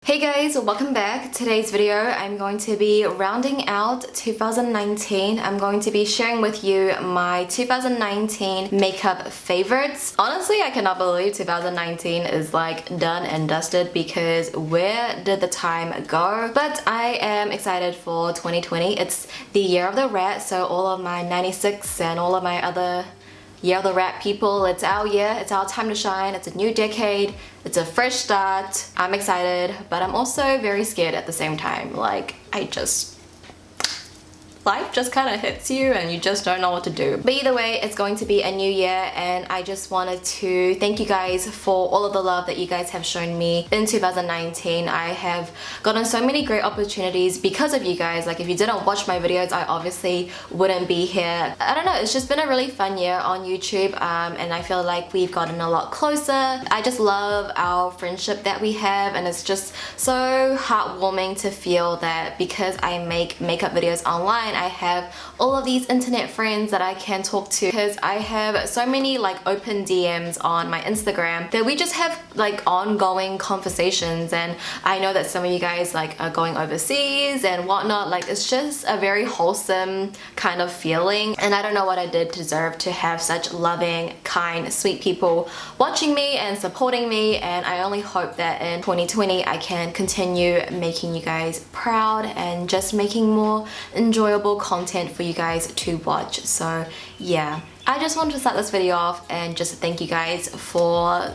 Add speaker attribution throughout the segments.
Speaker 1: Hey guys, welcome back. Today's video I'm going to be rounding out 2019. I'm going to be sharing with you my 2019 makeup favorites. Honestly, I cannot believe 2019 is like done and dusted because where did the time go? But I am excited for 2020. It's the year of the rat, so all of my 96 and all of my other year of the rat people, it's our year, it's our time to shine, it's a new decade, it's a fresh start. I'm excited, but I'm also very scared at the same time. Like, life just kind of hits you and you just don't know what to do. But either way, it's going to be a new year and I just wanted to thank you guys for all of the love that you guys have shown me in 2019. I have gotten so many great opportunities because of you guys. Like, if you didn't watch my videos, I obviously wouldn't be here. I don't know, it's just been a really fun year on YouTube, and I feel like we've gotten a lot closer. I just love our friendship that we have, and it's just so heartwarming to feel that because I make makeup videos online, I have all of these internet friends that I can talk to, because I have so many like open DMs on my Instagram that we just have like ongoing conversations. And I know that some of you guys like are going overseas and whatnot. Like, it's just a very wholesome kind of feeling, and I don't know what I did to deserve to have such loving, kind, sweet people watching me and supporting me. And I only hope that in 2020 I can continue making you guys proud and just making more enjoyable content for you guys to watch. So yeah, I just wanted to start this video off and just thank you guys for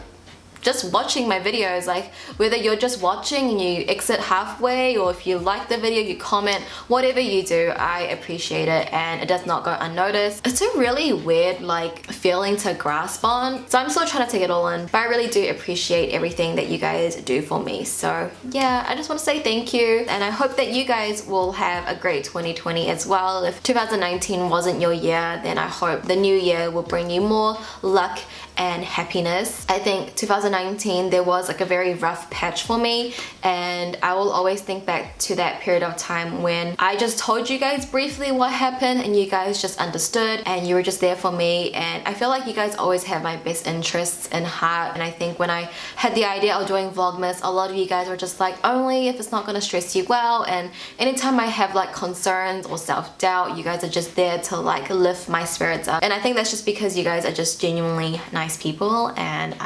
Speaker 1: just watching my videos. Like, whether you're just watching and you exit halfway, or if you like the video, you comment, whatever you do, I appreciate it and it does not go unnoticed. It's a really weird like feeling to grasp on, so I'm still trying to take it all in, but I really do appreciate everything that you guys do for me. So yeah, I just want to say thank you, and I hope that you guys will have a great 2020 as well. If 2019 wasn't your year, then I hope the new year will bring you more luck and happiness. I think 2019 there was like a very rough patch for me, and I will always think back to that period of time when I just told you guys briefly what happened and you guys just understood and you were just there for me. And I feel like you guys always have my best interests in heart, and I think when I had the idea of doing Vlogmas, a lot of you guys were just like, only if it's not gonna stress you well. And anytime I have like concerns or self-doubt, you guys are just there to like lift my spirits up. And I think that's just because you guys are just genuinely nice people, and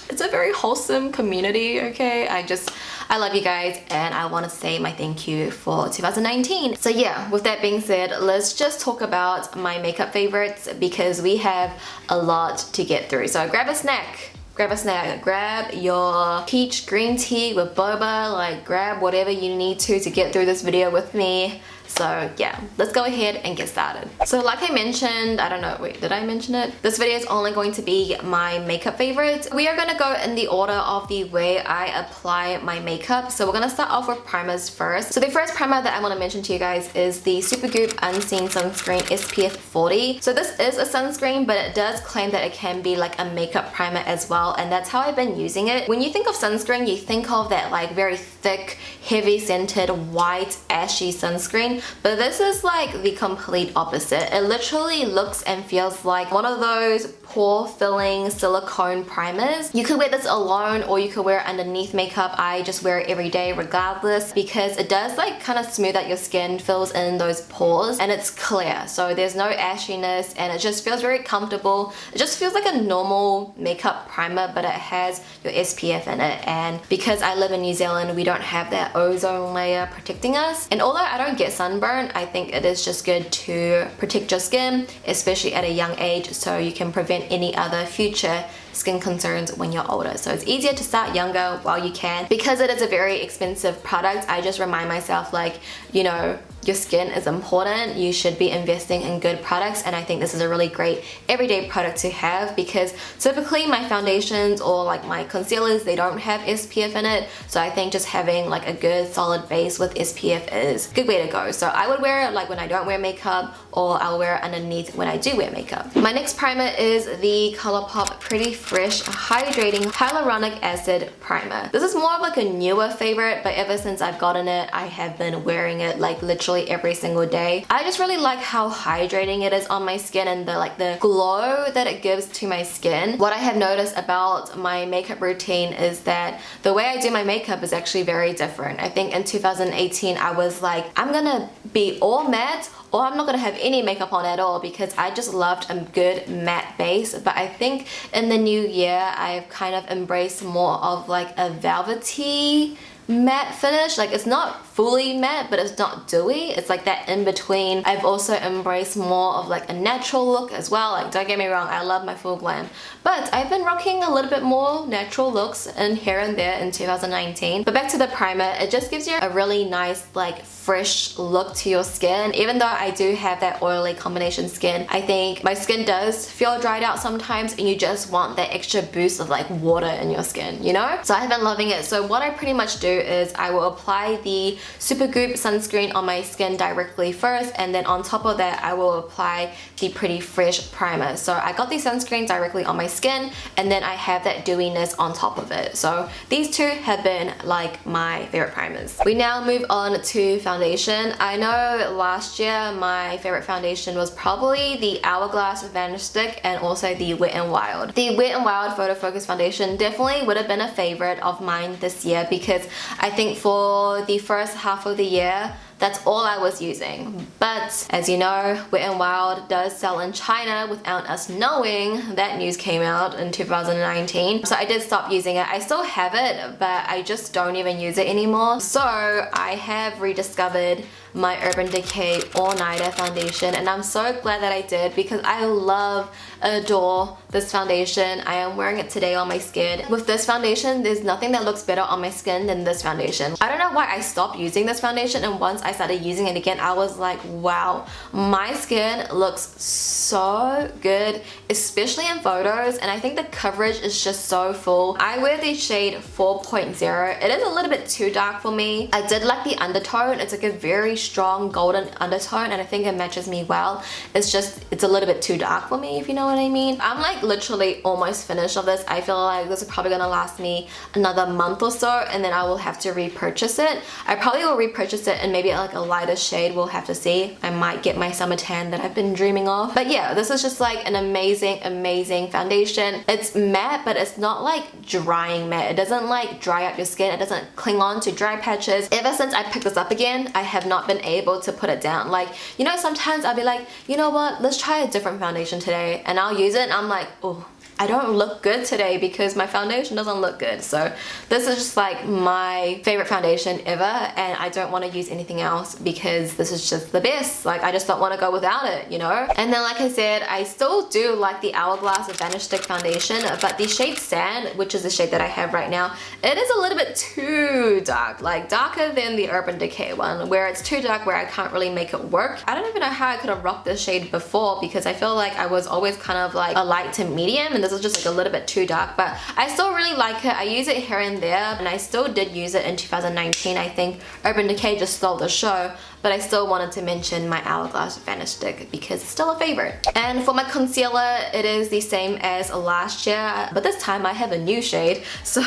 Speaker 1: it's a very wholesome community. Okay, I love you guys, and I want to say my thank you for 2019. So yeah, with that being said, let's just talk about my makeup favorites because we have a lot to get through. So grab a snack, grab your peach green tea with boba, like grab whatever you need to get through this video with me. So yeah, let's go ahead and get started. So like I mentioned, I don't know, wait, did I mention it? This video is only going to be my makeup favorites. We are gonna go in the order of the way I apply my makeup. So we're gonna start off with primers first. So the first primer that I wanna mention to you guys is the Supergoop Unseen Sunscreen SPF 40. So this is a sunscreen, but it does claim that it can be like a makeup primer as well, and that's how I've been using it. When you think of sunscreen, you think of that like very thick, heavy scented, white, ashy sunscreen. But this is like the complete opposite. It literally looks and feels like one of those pore filling silicone primers. You could wear this alone or you could wear it underneath makeup. I just wear it every day regardless because it does like kind of smooth out your skin, fills in those pores, and it's clear, so there's no ashiness, and it just feels very comfortable. It just feels like a normal makeup primer, but it has your SPF in it. And because I live in New Zealand, we don't have that ozone layer protecting us, and although I don't get sunburn, I think it is just good to protect your skin, especially at a young age, so you can prevent any other future skin concerns when you're older. So it's easier to start younger while you can. Because it is a very expensive product, I just remind myself, like, you know, your skin is important, you should be investing in good products, and I think this is a really great everyday product to have because typically my foundations or like my concealers, they don't have SPF in it, so I think just having like a good solid base with SPF is a good way to go. So I would wear it like when I don't wear makeup, or I'll wear it underneath when I do wear makeup. My next primer is the ColourPop Pretty Fresh Hydrating Hyaluronic Acid Primer. This is more of like a newer favorite, but ever since I've gotten it, I have been wearing it like literally every single day. I just really like how hydrating it is on my skin and the glow that it gives to my skin. What I have noticed about my makeup routine is that the way I do my makeup is actually very different. I think in 2018 I was like, I'm gonna be all matte or I'm not gonna have any makeup on at all because I just loved a good matte base. But I think in the new year I've kind of embraced more of like a velvety matte finish. Like it's not fully matte, but it's not dewy. It's like that in between. I've also embraced more of like a natural look as well. Like don't get me wrong, I love my full glam, but I've been rocking a little bit more natural looks in here and there in 2019. But back to the primer, it just gives you a really nice like fresh look to your skin. Even though I do have that oily combination skin, I think my skin does feel dried out sometimes and you just want that extra boost of like water in your skin, you know? So I've been loving it. So what I pretty much do is I will apply the Supergoop sunscreen on my skin directly first, and then on top of that I will apply the Pretty Fresh primer. So I got the sunscreen directly on my skin and then I have that dewiness on top of it. So these two have been like my favorite primers. We now move on to foundation. I know last year my favorite foundation was probably the Hourglass Vanish Stick and also the Wet n Wild. The Wet n Wild Photo Focus foundation definitely would have been a favorite of mine this year because I think for the first half of the year that's all I was using. But as you know, Wet n Wild does sell in China without us knowing. That news came out in 2019. So I did stop using it. I still have it, but I just don't even use it anymore. So I have rediscovered my Urban Decay All Nighter foundation and I'm so glad that I did because I love, adore this foundation. I am wearing it today on my skin. With this foundation, there's nothing that looks better on my skin than this foundation. I don't know why I stopped using this foundation, and once I started using it again, I was like, wow, my skin looks so good, especially in photos, and I think the coverage is just so full. I wear the shade 4.0. It is a little bit too dark for me. I did like the undertone. It's like a very strong golden undertone and I think it matches me well. It's just, it's a little bit too dark for me, if you know what I mean. I'm like literally almost finished of this. I feel like this is probably gonna last me another month or so and then I will have to repurchase it. I probably will repurchase it in maybe like a lighter shade. We'll have to see. I might get my summer tan that I've been dreaming of. But yeah, this is just like an amazing foundation. It's matte, but it's not like drying matte. It doesn't like dry up your skin. It doesn't cling on to dry patches. Ever since I picked this up again, I have not been able to put it down. Like, you know, sometimes I'll be like, you know what, let's try a different foundation today, and I'll use it and I'm like, oh, I don't look good today because my foundation doesn't look good. So this is just like my favorite foundation ever and I don't want to use anything else because this is just the best. Like I just don't want to go without it, you know? And then like I said, I still do like the Hourglass Vanish Stick foundation, but the shade Sand, which is the shade that I have right now, it is a little bit too dark, like darker than the Urban Decay one, where it's too dark where I can't really make it work. I don't even know how I could have rocked this shade before because I feel like I was always kind of like a light to medium and this is just like a little bit too dark, but I still really like it. I use it here and there and I still did use it in 2019. I think Urban Decay just stole the show, but I still wanted to mention my Hourglass Vanish Stick because it's still a favorite. And for my concealer, it is the same as last year, but this time I have a new shade. So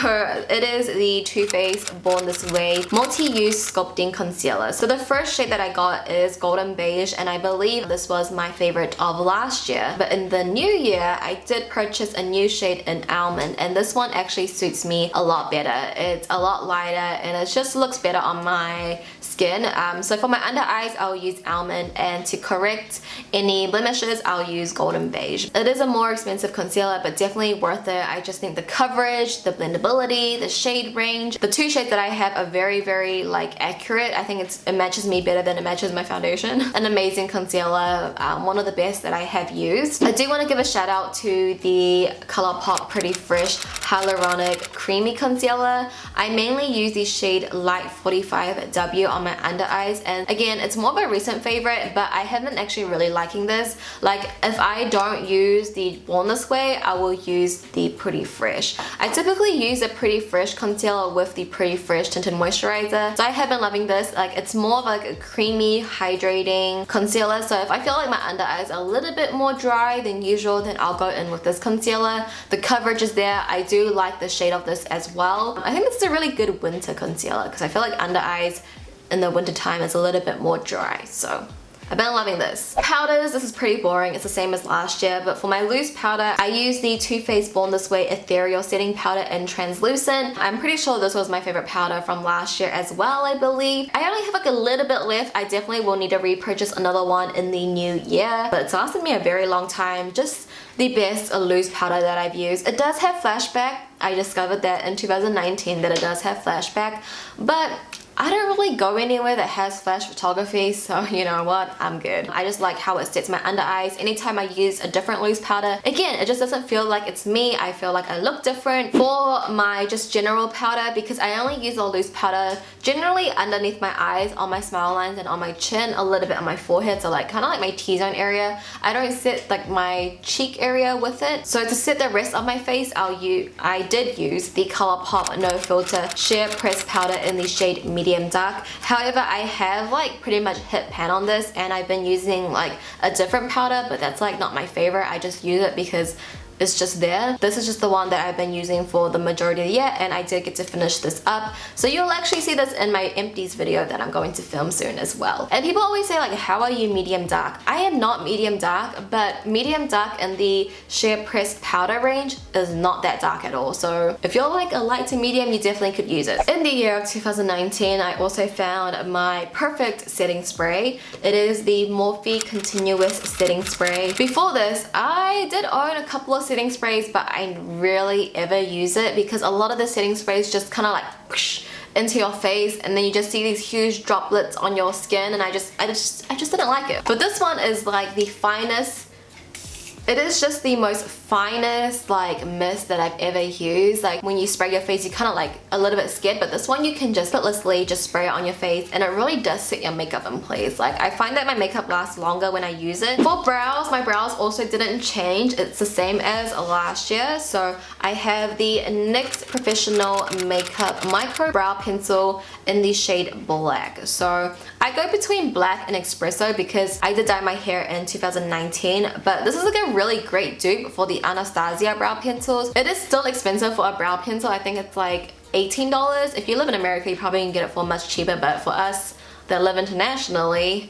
Speaker 1: it is the Too Faced Born This Way Multi-Use Sculpting Concealer. So the first shade that I got is Golden Beige and I believe this was my favorite of last year. But in the new year, I did purchase a new shade in Almond and this one actually suits me a lot better. It's a lot lighter and it just looks better on my skin. So for my under eyes, I'll use Almond, and to correct any blemishes, I'll use Golden Beige. It is a more expensive concealer, but definitely worth it. I just think the coverage, the blendability, the shade range, the two shades that I have are very like accurate. I think it matches me better than it matches my foundation. An amazing concealer, one of the best that I have used. I do want to give a shout out to the colourpop Pretty Fresh Hyaluronic Creamy Concealer. I mainly use the shade Light 45W on my under eyes, and again, it's more of a recent favorite, but I haven't actually really liking this. Like if I don't use the Born This Way, I will use the Pretty Fresh. I typically use a Pretty Fresh concealer with the Pretty Fresh tinted moisturizer, so I have been loving this. Like it's more of like a creamy hydrating concealer, so if I feel like my under eyes are a little bit more dry than usual, then I'll go in with this concealer. concealer. The coverage is there. I do like the shade of this as well. I think this is a really good winter concealer because I feel like under eyes in the winter time is a little bit more dry, so I've been loving this. Powders, this is pretty boring. It's the same as last year, but for my loose powder, I use the Too Faced Born This Way Ethereal Setting Powder in Translucent. I'm pretty sure this was my favorite powder from last year as well, I believe. I only have like a little bit left. I definitely will need to repurchase another one in the new year, but it's lasted me a very long time. Just the best loose powder that I've used. It does have flashback. I discovered that in 2019 that it does have flashback, but I don't really go anywhere that has flash photography, so you know what, I'm good. I just like how it sets my under eyes. Anytime I use a different loose powder, again, it just doesn't feel like it's me. I feel like I look different. For my just general powder, because I only use a loose powder generally underneath my eyes, on my smile lines, and on my chin, a little bit on my forehead, so like kind of like my T-zone area. I don't set like my cheek area with it. So to set the rest of my face, I did use the ColourPop No Filter Sheer Press Powder in the shade Medium Dark. However, I have like pretty much hit pan on this, and I've been using like a different powder, but that's like not my favorite. I just use it because it's just there. This is just the one that I've been using for the majority of the year, and I did get to finish this up. So you'll actually see this in my empties video that I'm going to film soon as well. And people always say like, how are you medium dark? I am not medium dark, but medium dark in the Sheer Press powder range is not that dark at all. So if you're like a light to medium, you definitely could use it. In the year of 2019, I also found my perfect setting spray. It is the Morphe Continuous Setting Spray. Before this, I did own a couple of setting sprays, but I rarely ever use it because a lot of the setting sprays just kind of like whoosh into your face, and then you just see these huge droplets on your skin, and I just didn't like it. But this one is like the finest. It is just the most finest like mist that I've ever used. Like when you spray your face, you're kind of like a little bit scared, but this one you can just effortlessly just spray it on your face, and it really does set your makeup in place. Like I find that my makeup lasts longer when I use it. For brows, my brows also didn't change. It's the same as last year. So I have the NYX Professional Makeup Micro Brow Pencil in the shade Black. So I go between black and espresso because I did dye my hair in 2019, but this is like a really great dupe for the Anastasia brow pencils. It is still expensive for a brow pencil. I think it's like $18. If you live in America, you probably can get it for much cheaper, but for us that live internationally,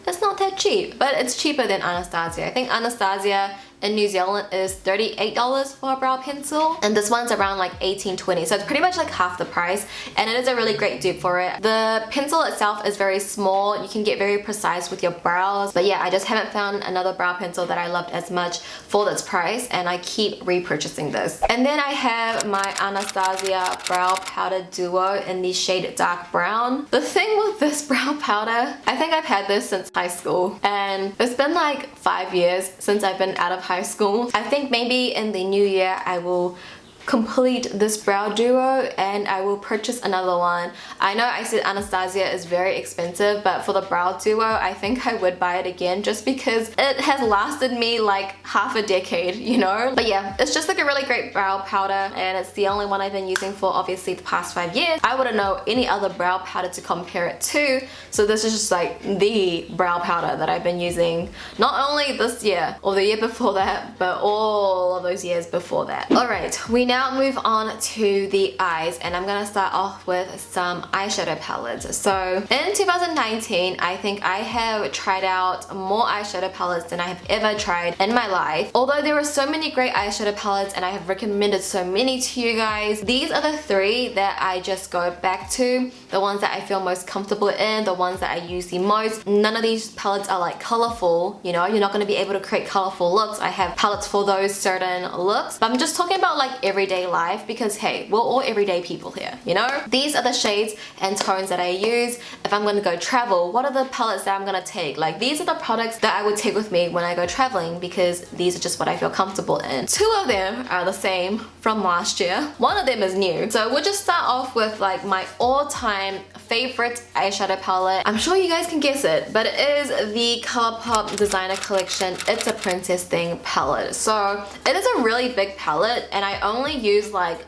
Speaker 1: it's not that cheap, but it's cheaper than Anastasia. I think Anastasia in New Zealand is $38 for a brow pencil, and this one's around like $18-20, so it's pretty much like half the price, and it is a really great dupe for it. The pencil itself is very small. You can get very precise with your brows, but yeah, I just haven't found another brow pencil that I loved as much for this price, and I keep repurchasing this. And then I have my Anastasia Brow Powder Duo in the shade Dark Brown. The thing with this brow powder, I think I've had this since high school, and it's been like 5 years since I've been out of high school. I think maybe in the new year I will complete this brow duo and I will purchase another one. I know I said Anastasia is very expensive, but for the brow duo I think I would buy it again just because it has lasted me like half a decade, you know? But yeah, it's just like a really great brow powder, and it's the only one I've been using for obviously the past 5 years. I wouldn't know any other brow powder to compare it to, so this is just like the brow powder that I've been using not only this year or the year before that, but all of those years before that. Alright, we now move on to the eyes, and I'm gonna start off with some eyeshadow palettes. So in 2019, I think I have tried out more eyeshadow palettes than I have ever tried in my life. Although there are so many great eyeshadow palettes and I have recommended so many to you guys, these are the 3 that I just go back to, the ones that I feel most comfortable in, the ones that I use the most. None of these palettes are like colorful, you know, you're not going to be able to create colorful looks. I have palettes for those certain looks, but I'm just talking about like everyday life because hey, we're all everyday people here, you know? These are the shades and tones that I use. If I'm gonna go travel, what are the palettes that I'm gonna take? Like these are the products that I would take with me when I go traveling because these are just what I feel comfortable in. 2 of them are the same from last year. 1 of them is new. So we'll just start off with like my all-time favorite eyeshadow palette. I'm sure you guys can guess it, but it is the ColourPop Designer Collection It's a Princess Thing palette. So it is a really big palette, and I only use like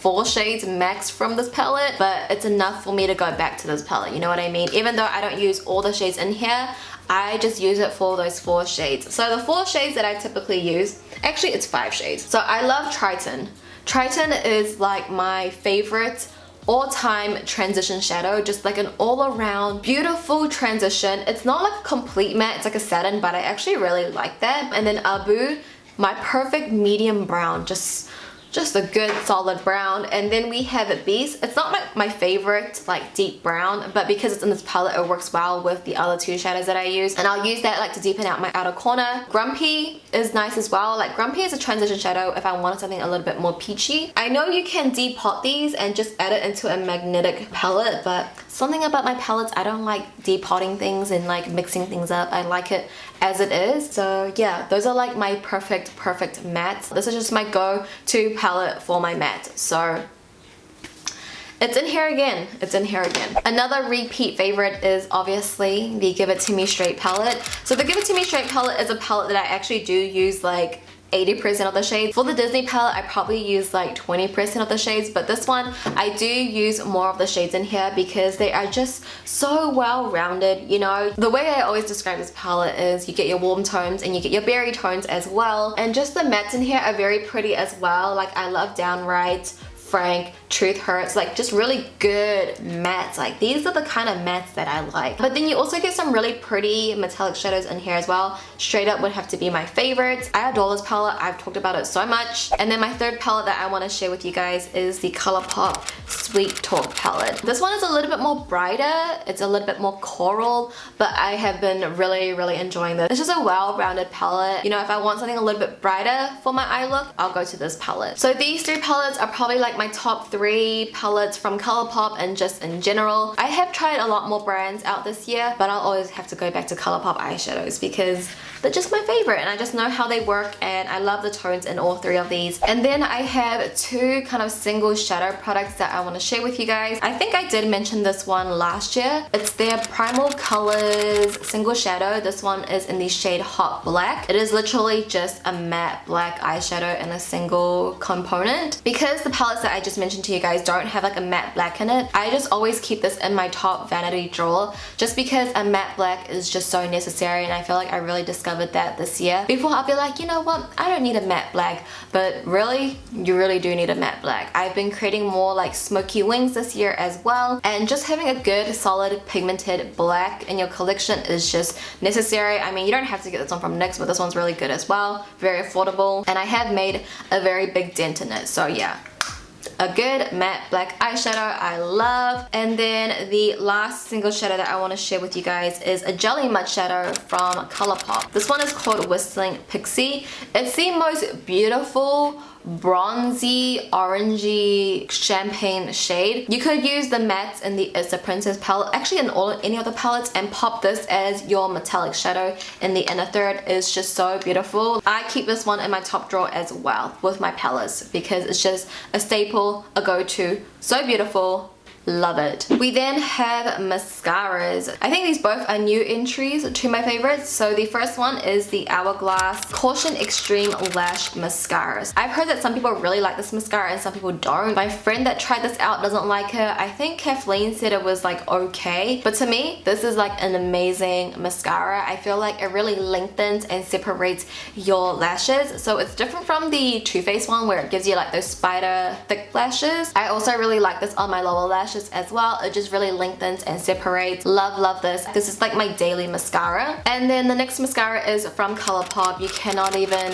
Speaker 1: 4 shades max from this palette, but it's enough for me to go back to this palette, you know what I mean? Even though I don't use all the shades in here, I just use it for those 4 shades. So the 4 shades that I typically use, actually it's 5 shades. So I love Triton. Triton is like my favorite all-time transition shadow, just like an all-around beautiful transition. It's not like a complete matte, it's like a satin, but I actually really like that. And then Abu, my perfect medium brown, just a good solid brown. And then we have Beast. It's not like my favorite like deep brown, but because it's in this palette it works well with the other 2 shadows that I use, and I'll use that like to deepen out my outer corner. Grumpy is nice as well. Like Grumpy is a transition shadow if I wanted something a little bit more peachy. I know you can depot these and just add it into a magnetic palette, but something about my palettes, I don't like depotting things and like mixing things up. I like it as it is. So yeah, those are like my perfect mattes. This is just my go-to palette for my matte. So it's in here again. It's in here again. Another repeat favorite is obviously the Give It To Me Straight palette. So the Give It To Me Straight palette is a palette that I actually do use like 80% of the shades. For the Disney palette, I probably use like 20% of the shades, but this one, I do use more of the shades in here because they are just so well-rounded, you know? The way I always describe this palette is you get your warm tones and you get your berry tones as well, and just the mattes in here are very pretty as well. Like I love Downright, Frank, Truth Hurts, like just really good mattes. Like these are the kind of mattes that I like. But then you also get some really pretty metallic shadows in here as well. Straight Up would have to be my favorite. I adore this palette. I've talked about it so much. And then my third palette that I want to share with you guys is the ColourPop Sweet Talk palette. This one is a little bit more brighter. It's a little bit more coral, but I have been really enjoying this. It's just a well-rounded palette. You know, if I want something a little bit brighter for my eye look, I'll go to this palette. So these 3 palettes are probably like my top 3 palettes from ColourPop and just in general. I have tried a lot more brands out this year, but I'll always have to go back to ColourPop eyeshadows because they're just my favorite and I just know how they work, and I love the tones in all 3 of these. And then I have 2 kind of single shadow products that I want to share with you guys. I think I did mention this one last year. It's their Primal Colors single shadow. This one is in the shade Hot Black. It is literally just a matte black eyeshadow in a single component. Because the palettes that I just mentioned to you guys don't have like a matte black in it, I just always keep this in my top vanity drawer just because a matte black is just so necessary, and I feel like I really discovered that this year. Before I'll be like, you know what, I don't need a matte black, but really, you really do need a matte black. I've been creating more like smoky wings this year as well, and just having a good solid pigmented black in your collection is just necessary. I mean, you don't have to get this one from NYX, but this one's really good as well, very affordable, and I have made a very big dent in it. So yeah, a good matte black eyeshadow I love. And then the last single shadow that I want to share with you guys is a jelly mud shadow from ColourPop. This one is called Whistling Pixie. It's the most beautiful bronzy orangey champagne shade. You could use the mattes in the It's a Princess palette, actually in any other palettes, and pop this as your metallic shadow in the inner third. Is just so beautiful. I keep this one in my top drawer as well with my palettes because it's just a staple, a go-to, so beautiful. Love it. We then have mascaras. I think these both are new entries to my favorites. So the first one is the Hourglass Caution Extreme Lash Mascaras. I've heard that some people really like this mascara and some people don't. My friend that tried this out doesn't like it. I think Kathleen said it was like okay, but to me this is like an amazing mascara. I feel like it really lengthens and separates your lashes. So it's different from the Too Faced one where it gives you like those spider thick lashes. I also really like this on my lower lashes as well. It just really lengthens and separates. Love this. This is like my daily mascara. And then the next mascara is from ColourPop. You cannot even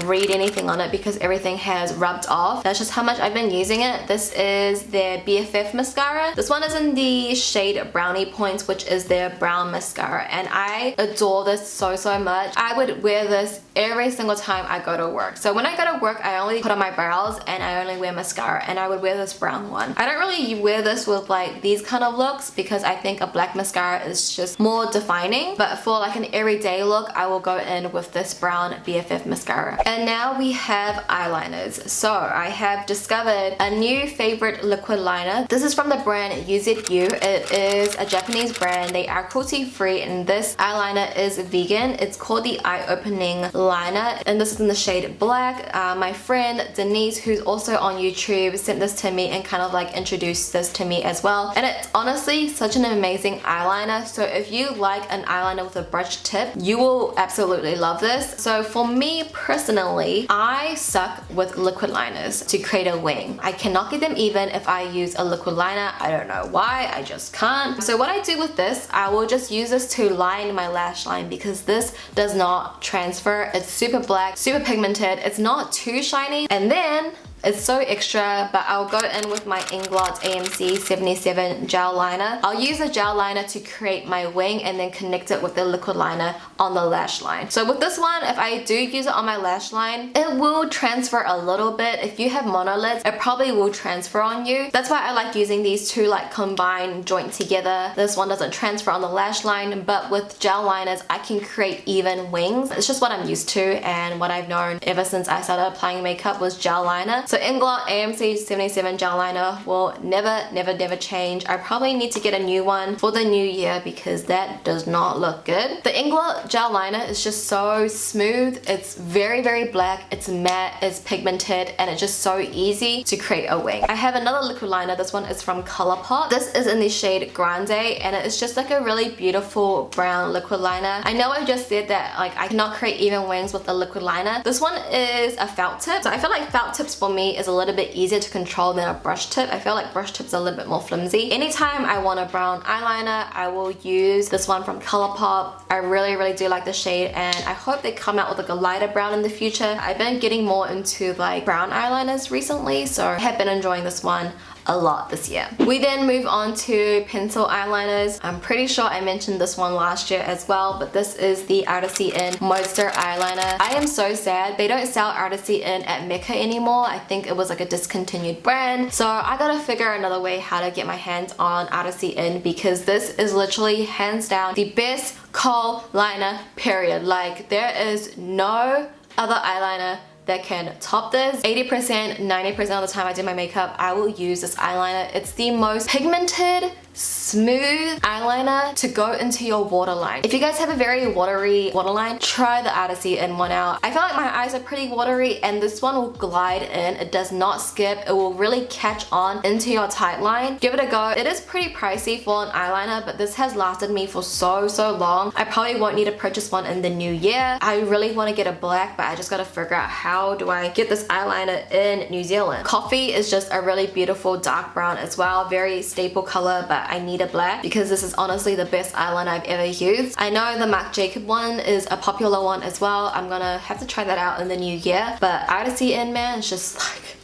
Speaker 1: read anything on it because everything has rubbed off. That's just how much I've been using it. This is their BFF mascara. This one is in the shade Brownie Points, which is their brown mascara, and I adore this so much. I would wear this every single time I go to work. So when I go to work, I only put on my brows and I only wear mascara, and I would wear this brown one. I don't really wear this with like these kind of looks because I think a black mascara is just more defining, but for like an everyday look, I will go in with this brown BFF mascara. And now we have eyeliners. So I have discovered a new favorite liquid liner. This is from the brand YUZU. It is a Japanese brand. They are cruelty free, and this eyeliner is vegan. It's called the Eye Opening Liner, and this is in the shade black. My friend Denise, who's also on YouTube, sent this to me and kind of like introduced this to me as well. And it's honestly such an amazing eyeliner. So if you like an eyeliner with a brush tip, you will absolutely love this. So for me personally, I suck with liquid liners to create a wing. I cannot get them even if I use a liquid liner. I don't know why, I just can't. So what I do with this, I will just use this to line my lash line because this does not transfer. It's super black, super pigmented, it's not too shiny, and then it's so extra, but I'll go in with my Inglot AMC 77 gel liner. I'll use the gel liner to create my wing and then connect it with the liquid liner on the lash line. So with this one, if I do use it on my lash line, it will transfer a little bit. If you have monolids, it probably will transfer on you. That's why I like using these two like combined, joint together. This one doesn't transfer on the lash line, but with gel liners, I can create even wings. It's just what I'm used to and what I've known ever since I started applying makeup was gel liner. So Inglot AMC 77 gel liner will never change. I probably need to get a new one for the new year because that does not look good. The Inglot gel liner is just so smooth. It's very black, it's matte, it's pigmented, and it's just so easy to create a wing. I have another liquid liner. This one is from Colourpop. This is in the shade Grande, and it's just like a really beautiful brown liquid liner. I know I just said that like I cannot create even wings with a liquid liner. This one is a felt tip, so I feel like felt tips for me is a little bit easier to control than a brush tip. I feel like brush tips are a little bit more flimsy. Anytime I want a brown eyeliner, I will use this one from Colourpop. I really do like the shade, and I hope they come out with like a lighter brown in the future. I've been getting more into like brown eyeliners recently, so I have been enjoying this one a lot this year. We then move on to pencil eyeliners. I'm pretty sure I mentioned this one last year as well, but this is the Artisty In Monster eyeliner. I am so sad they don't sell Artisty In at Mecca anymore. I think it was like a discontinued brand, so I gotta figure another way how to get my hands on Artisty In because this is literally hands down the best kohl liner period. Like there is no other eyeliner that can top this. 80%, 90% of the time I do my makeup, I will use this eyeliner. It's the most pigmented, smooth eyeliner to go into your waterline. If you guys have a very watery waterline, try the Artisty In one out. I feel like my eyes are pretty watery, and this one will glide in. It does not skip. It will really catch on into your tight line. Give it a go. It is pretty pricey for an eyeliner, but this has lasted me for so long. I probably won't need to purchase one in the new year. I really want to get a black, but I just gotta figure out how do I get this eyeliner in New Zealand. Coffee is just a really beautiful dark brown as well. Very staple color, but I need a black because this is honestly the best eyeliner I've ever used. I know the Marc Jacob one is a popular one as well. I'm gonna have to try that out in the new year, but Artisty In, man, it's just like...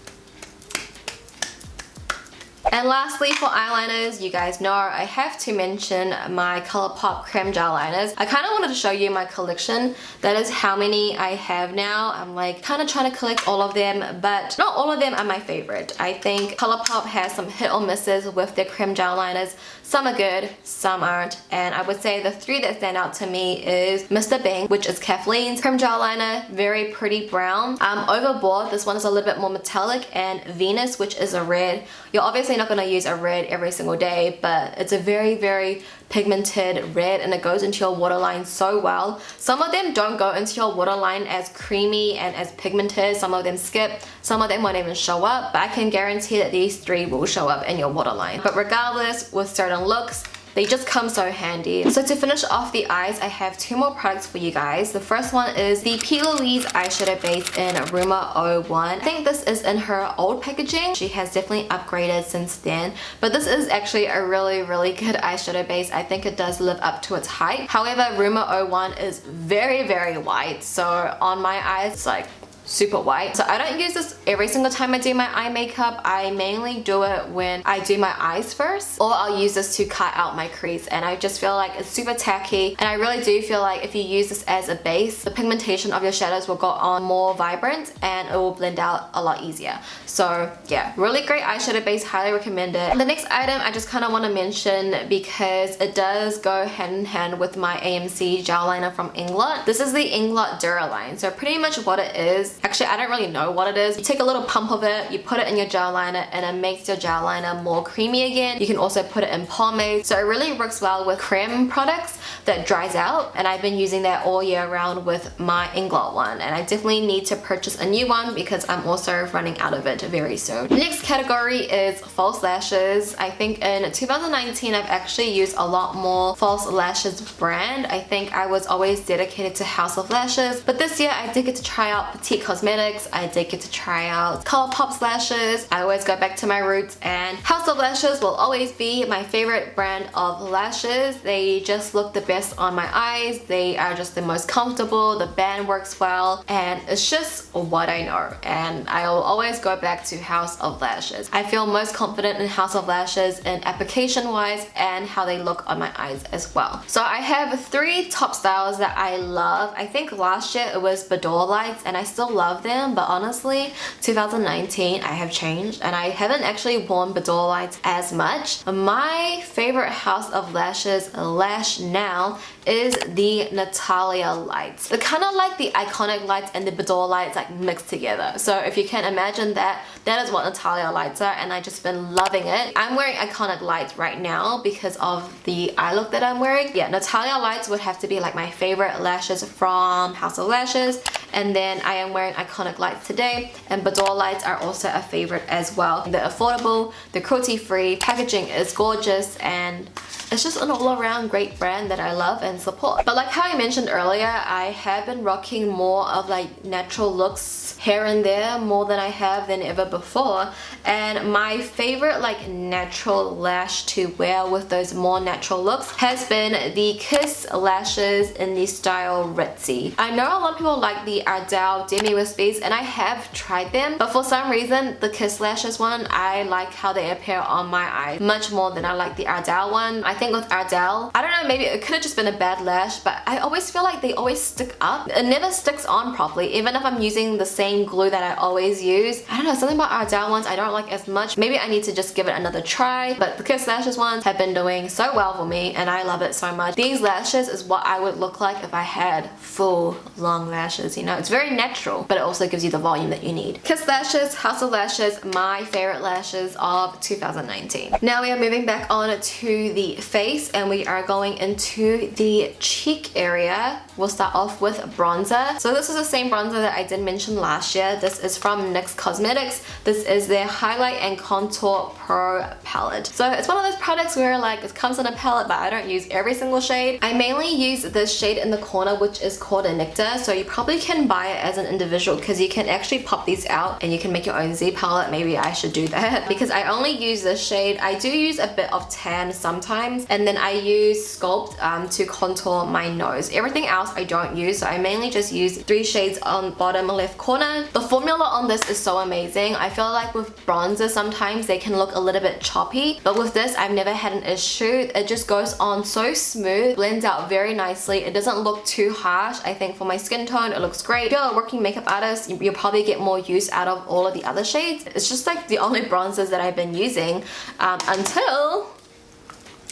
Speaker 1: And lastly, for eyeliners, you guys know I have to mention my Colourpop creme gel liners. I kind of wanted to show you my collection. That is how many I have now. I'm like kind of trying to collect all of them, but not all of them are my favorite. I think Colourpop has some hit or misses with their creme gel liners. Some are good, some aren't, and I would say the three that stand out to me is Mr. Bing, which is Kathleen's creme gel liner, very pretty brown. Overboard, this one is a little bit more metallic, and Venus, which is a red. You're obviously not going to use a red every single day, but it's a very pigmented red, and it goes into your waterline so well. Some of them don't go into your waterline as creamy and as pigmented. Some of them skip, some of them won't even show up, but I can guarantee that these three will show up in your waterline. But regardless, with certain looks, they just come so handy. So to finish off the eyes, I have two more products for you guys. The first one is the P. Louise eyeshadow base in Rumor 01. I think this is in her old packaging. She has definitely upgraded since then, but this is actually a really good eyeshadow base. I think it does live up to its hype. However, Rumor 01 is very white, so on my eyes, it's like super white. So I don't use this every single time I do my eye makeup. I mainly do it when I do my eyes first, or I'll use this to cut out my crease, and I just feel like it's super tacky, and I really do feel like if you use this as a base, the pigmentation of your shadows will go on more vibrant and it will blend out a lot easier. So yeah, really great eyeshadow base, highly recommend it. And the next item I just kind of want to mention because it does go hand in hand with my AMC gel liner from Inglot. This is the Inglot Duraline. So pretty much what it is, actually I don't really know what it is. You take a little pump of it, you put it in your gel liner, and it makes your gel liner more creamy again. You can also put it in pomade. So it really works well with cream products that dries out, and I've been using that all year round with my Inglot one, and I definitely need to purchase a new one because I'm also running out of it very soon. Next category is false lashes. I think in 2019 I've actually used a lot more false lashes brand. I think I was always dedicated to House of Lashes, but this year I did get to try out Petite Cosmetics. I did get to try out Colourpop's lashes. I always go back to my roots, and House of Lashes will always be my favorite brand of lashes. They just look the best on my eyes. They are just the most comfortable. The band works well, and it's just what I know, and I will always go back to House of Lashes. I feel most confident in House of Lashes in application wise and how they look on my eyes as well. So I have 3 top styles that I love. I think last year it was Boudoir Lights, and I still love them, but honestly 2019 I have changed and I haven't actually worn Boudoir Lights as much. My favorite House of Lashes lash now is the Natalia lights. They're kind of like the iconic lights and the Boudoir lights like mixed together. So if you can imagine that, that is what Natalia lights are, and I've just been loving it. I'm wearing iconic lights right now because of the eye look that I'm wearing. Yeah, Natalia lights would have to be like my favorite lashes from House of Lashes, and then I am wearing iconic lights today, and Boudoir lights are also a favorite as well. They're affordable, they're cruelty free, packaging is gorgeous, and it's just an all-around great brand that I love and support. But like how I mentioned earlier, I have been rocking more of like natural looks here and there more than I have than ever before, and my favorite like natural lash to wear with those more natural looks has been the Kiss lashes in the style Ritzy. I know a lot of people like the Ardell Demi Wispies, and I have tried them, but for some reason the Kiss lashes one, I like how they appear on my eye much more than I like the Ardell one. I think with Ardell, I don't know, maybe it could have just been a bad lash, but I always feel like they always stick up. It never sticks on properly, even if I'm using the same glue that I always use. I don't know, something about Ardell ones I don't like as much. Maybe I need to just give it another try, but the Kiss lashes ones have been doing so well for me, and I love it so much. These lashes is what I would look like if I had full long lashes, you know? It's very natural, but it also gives you the volume that you need. Kiss lashes, House of Lashes, my favorite lashes of 2019. Now we are moving back on to the face, and we are going into the cheek area. We'll start off with bronzer. So this is the same bronzer that I did mention last year. This is from NYX Cosmetics. This is their Highlight and Contour Pro palette. So it's one of those products where like it comes in a palette, but I don't use every single shade. I mainly use this shade in the corner, which is called a Nectar. So you probably can buy it as an individual because you can actually pop these out and you can make your own Z palette. Maybe I should do that because I only use this shade. I do use a bit of tan sometimes, and then I use Sculpt to contour my nose. Everything else I don't use, so I mainly just use 3 shades on bottom left corner. The formula on this is so amazing. I feel like with bronzer sometimes they can look a little bit choppy, but with this I've never had an issue. It just goes on so smooth, blends out very nicely. It doesn't look too harsh. I think for my skin tone it looks great. If you're a working makeup artist, you'll probably get more use out of all of the other shades. It's just like the only bronzers that I've been using until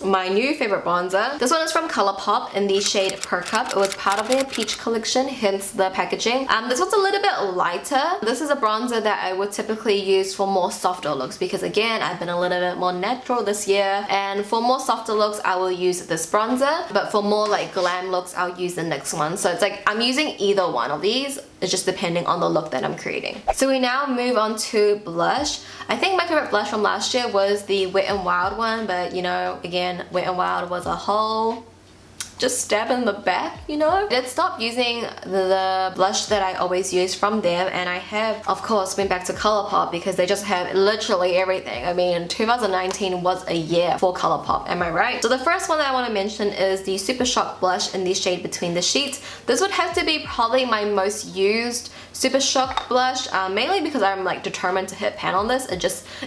Speaker 1: my new favorite bronzer. This one is from Colourpop in the shade Per Cup. It was part of their peach collection, hence the packaging. This one's a little bit lighter. This is a bronzer that I would typically use for more softer looks because again, I've been a little bit more natural this year, and for more softer looks I will use this bronzer, but for more like glam looks I'll use the next one. So it's like I'm using either one of these. It's just depending on the look that I'm creating. So we now move on to blush. I think my favorite blush from last year was the Wet n Wild one, but you know, again, Wet n Wild was a whole just stab in the back, you know? I did stop using the blush that I always use from them, and I have, of course, went back to Colourpop because they just have literally everything. I mean, 2019 was a year for Colourpop, am I right? So the first one that I want to mention is the Super Shock blush in the shade Between the Sheets. This would have to be probably my most used Super Shock blush, mainly because I'm like determined to hit pan on this.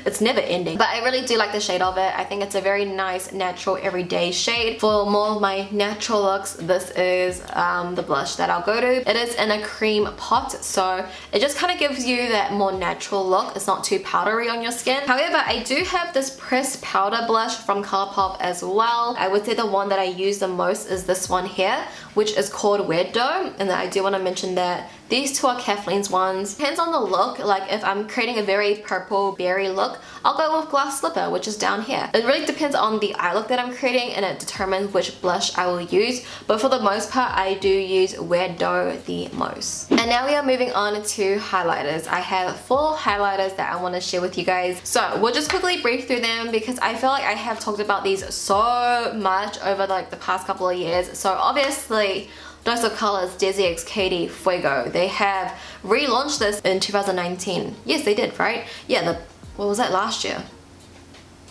Speaker 1: It's never ending. But I really do like the shade of it. I think it's a very nice, natural, everyday shade. For more of my natural looks, this is the blush that I'll go to. It is in a cream pot, so it just kind of gives you that more natural look. It's not too powdery on your skin. However, I do have this pressed powder blush from Colourpop as well. I would say the one that I use the most is this one here, which is called Weirdo, and I do want to mention that these two are Kathleen's ones. Depends on the look. Like if I'm creating a very purple berry look, I'll go with Glass Slipper, which is down here. It really depends on the eye look that I'm creating, and it determines which blush I will use. But for the most part, I do use Weirdo the most. And now we are moving on to highlighters. I have 4 highlighters that I want to share with you guys. So we'll just quickly brief through them because I feel like I have talked about these so much over like the past couple of years. So obviously, Dose of Colors, Desi X Katy, Fuego. They have relaunched this in 2019. Yes, they did, right? Yeah, what was that, last year?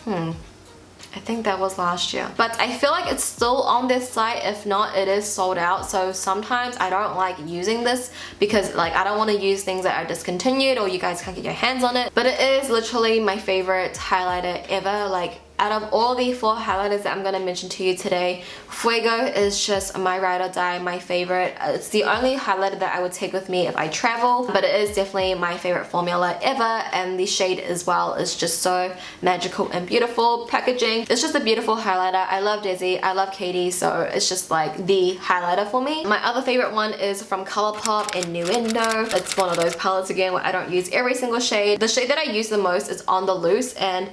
Speaker 1: I think that was last year. But I feel like it's still on this site. If not, it is sold out. So sometimes I don't like using this because like I don't want to use things that are discontinued or you guys can't get your hands on it. But it is literally my favorite highlighter ever. Like out of all the 4 highlighters that I'm going to mention to you today, Fuego is just my ride or die, my favorite. It's the only highlighter that I would take with me if I travel, but it is definitely my favorite formula ever, and the shade as well is just so magical and beautiful. Packaging, it's just a beautiful highlighter. I love Desi, I love Katy, so it's just like the highlighter for me. My other favorite one is from Colourpop, Innuendo. It's one of those palettes again where I don't use every single shade. The shade that I use the most is On the Loose, and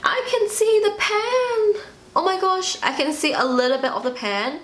Speaker 1: I can see the pan. Oh my gosh, I can see a little bit of the pan.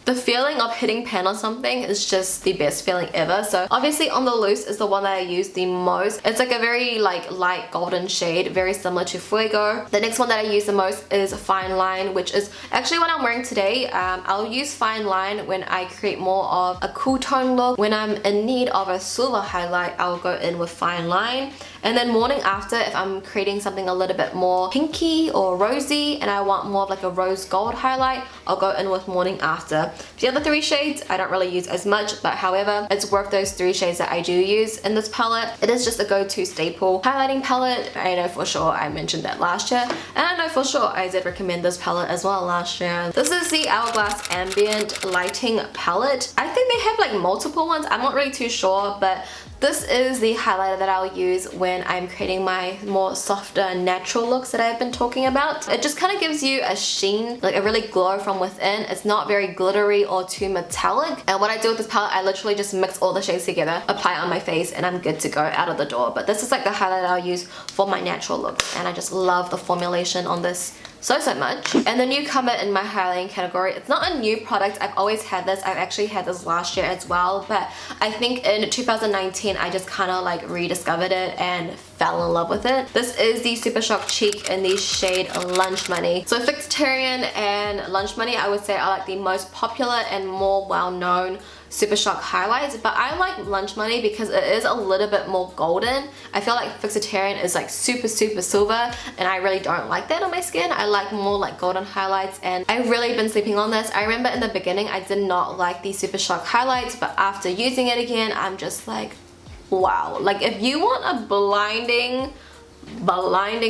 Speaker 1: The feeling of hitting pan on something is just the best feeling ever. So obviously On the Loose is the one that I use the most. It's like a very like light golden shade, very similar to Fuego. The next one that I use the most is Fine Line, which is actually what I'm wearing today. I'll use Fine Line when I create more of a cool tone look. When I'm in need of a silver highlight, I'll go in with Fine Line. And then Morning After, if I'm creating something a little bit more pinky or rosy and I want more of like a rose gold highlight, I'll go in with Morning After. The other 3 shades I don't really use as much, but however, it's worth those 3 shades that I do use in this palette. It is just a go-to staple highlighting palette. I know for sure I mentioned that last year, and I know for sure I did recommend this palette as well last year. This is the Hourglass Ambient Lighting Palette. I think they have like multiple ones, I'm not really too sure, but this is the highlighter that I'll use when I'm creating my more softer natural looks that I've been talking about. It just kind of gives you a sheen, like a really glow from within. It's not very glittery or too metallic. And what I do with this palette, I literally just mix all the shades together, apply it on my face, and I'm good to go out of the door. But this is like the highlighter I'll use for my natural looks, and I just love the formulation on this so much. And the newcomer in my highlighting category, it's not a new product, I've always had this. I've actually had this last year as well, but I think in 2019 I just kind of like rediscovered it and fell in love with it. This is the Super Shock Cheek in the shade Lunch Money. So Flexitarian and Lunch Money I would say are like the most popular and more well-known Super Shock highlights, but I like Lunch Money because it is a little bit more golden. I feel like Flexitarian is like super silver, and I really don't like that on my skin. I like more like golden highlights, and I've really been sleeping on this. I remember in the beginning I did not like the Super Shock highlights, but after using it again, I'm just like, wow. Like if you want a blinding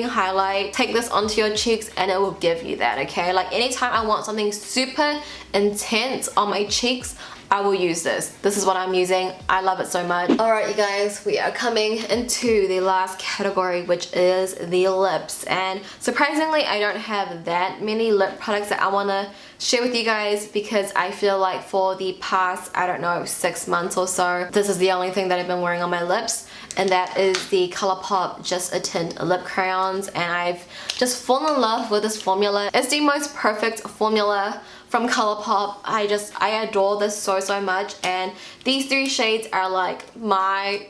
Speaker 1: highlight, take this onto your cheeks and it will give you that, okay? Like anytime I want something super intense on my cheeks, I will use this. This is what I'm using. I love it so much. Alright you guys, we are coming into the last category, which is the lips. And surprisingly, I don't have that many lip products that I want to share with you guys because I feel like for the past, I don't know, 6 months or so, this is the only thing that I've been wearing on my lips, and that is the Colourpop Just a Tint lip crayons, and I've just fallen in love with this formula. It's the most perfect formula from Colourpop. I adore this so much, and these 3 shades are like my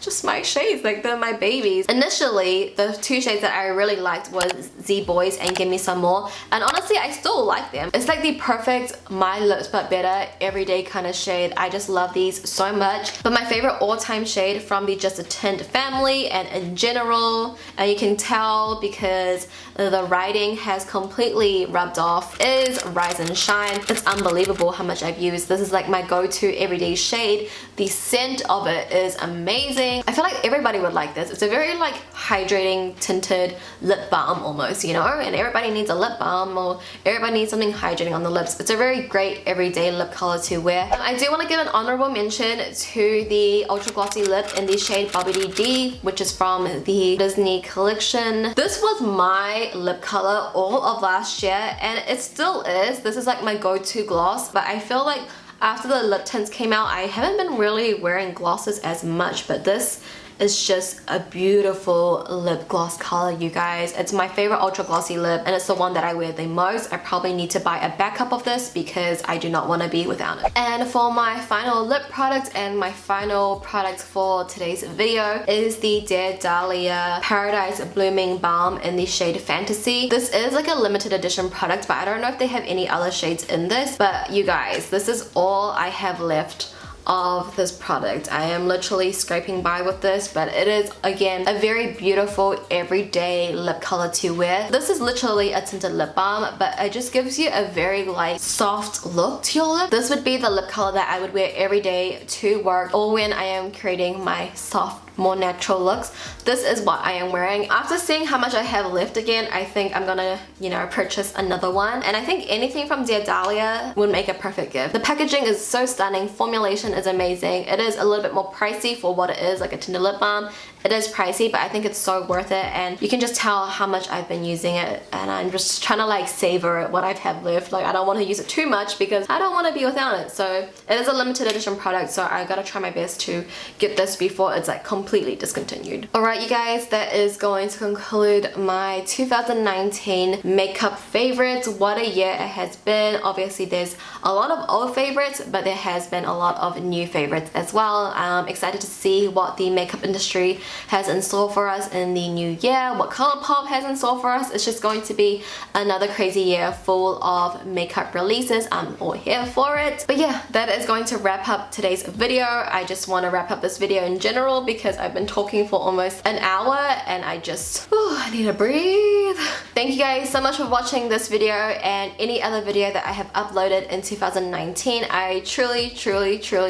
Speaker 1: just my shades, like they're my babies. Initially, the two shades that I really liked was Z Boys and Give Me Some More, and honestly I still like them. It's like the perfect my lips but better everyday kind of shade. I just love these so much. But my favorite all-time shade from the Just a Tint family and in general, and you can tell because the writing has completely rubbed off, is Rise and Shine. It's unbelievable how much I've used. This is like my go-to everyday shade. The scent of it is amazing. I feel like everybody would like this. It's a very like hydrating tinted lip balm almost, you know, and everybody needs a lip balm or everybody needs something hydrating on the lips. It's a very great everyday lip color to wear. I do want to give an honorable mention to the ultra glossy lip in the shade Bubbly D, which is from the Disney collection. This was my lip color all of last year and it still is. This is like my go-to gloss, but I feel like after the lip tints came out, I haven't been really wearing glosses as much, but this is just a beautiful lip gloss color, you guys. It's my favorite ultra glossy lip and it's the one that I wear the most. I probably need to buy a backup of this because I do not want to be without it. And for my final lip product and my final product for today's video is the Dear Dahlia Paradise Blooming Balm in the shade Fantasy. This is like a limited edition product, but I don't know if they have any other shades in this. But you guys, this is all I have left of this product. I am literally scraping by with this, but it is again a very beautiful everyday lip color to wear. This is literally a tinted lip balm, but it just gives you a very like soft look to your lip. This would be the lip color that I would wear every day to work or when I am creating my soft, more natural looks. This is what I am wearing. After seeing how much I have left again, I think I'm gonna, you know, purchase another one. And I think anything from Dear Dahlia would make a perfect gift. The packaging is so stunning. Formulation is amazing. It is a little bit more pricey for what it is, like a tinted lip balm. It is pricey, but I think it's so worth it, and you can just tell how much I've been using it, and I'm just trying to like savor it, what I have left. Like I don't want to use it too much because I don't want to be without it. So it is a limited edition product, so I gotta try my best to get this before it's like completely discontinued. Alright you guys, that is going to conclude my 2019 makeup favorites. What a year it has been. Obviously there's a lot of old favorites, but there has been a lot of new favorites as well. I'm excited to see what the makeup industry has in store for us in the new year, what Colourpop has in store for us. It's just going to be another crazy year full of makeup releases. I'm all here for it. But yeah, that is going to wrap up today's video. I just want to wrap up this video in general because I've been talking for almost an hour and I just, I need to breathe. Thank you guys so much for watching this video and any other video that I have uploaded in 2019. I truly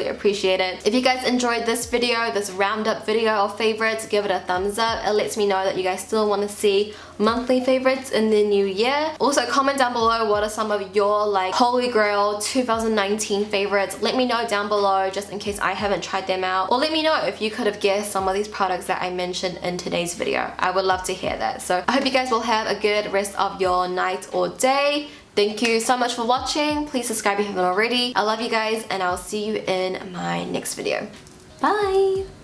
Speaker 1: appreciate it. If you guys enjoyed this video, this roundup video of favorites, give it a thumbs up. It lets me know that you guys still want to see monthly favorites in the new year. Also comment down below what are some of your like holy grail 2019 favorites. Let me know down below just in case I haven't tried them out, or let me know if you could have guessed some of these products that I mentioned in today's video. I would love to hear that. So I hope you guys will have a good rest of your night or day. Thank you so much for watching. Please subscribe if you haven't already. I love you guys and I'll see you in my next video. Bye!